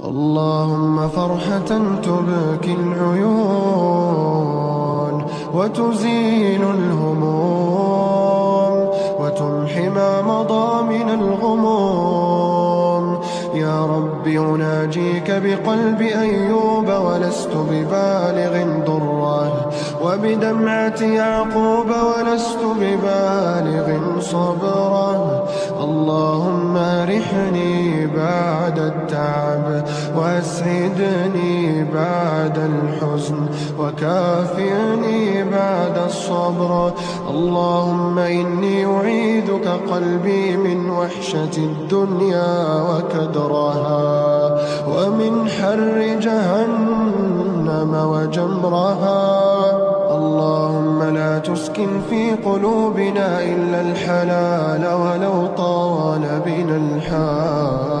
اللهم فرحة تبكي العيون وتزيل الهموم وتمحي ما مضى من الغموم. يا رب أناجيك بقلب أيوب ولست ببالغ ضره، وبدمعة يعقوب ولست ببالغ صبره. اللهم أرحني بعد التعب وأسعدني بعد الحزن وكافئني بعد الصبر. اللهم إني أعيذك قلبي من وحشة الدنيا وكدرها، ومن حر جهنم وجمرها. اللهم لا تسكن في قلوبنا إلا الحلال ولو طال بنا الحال.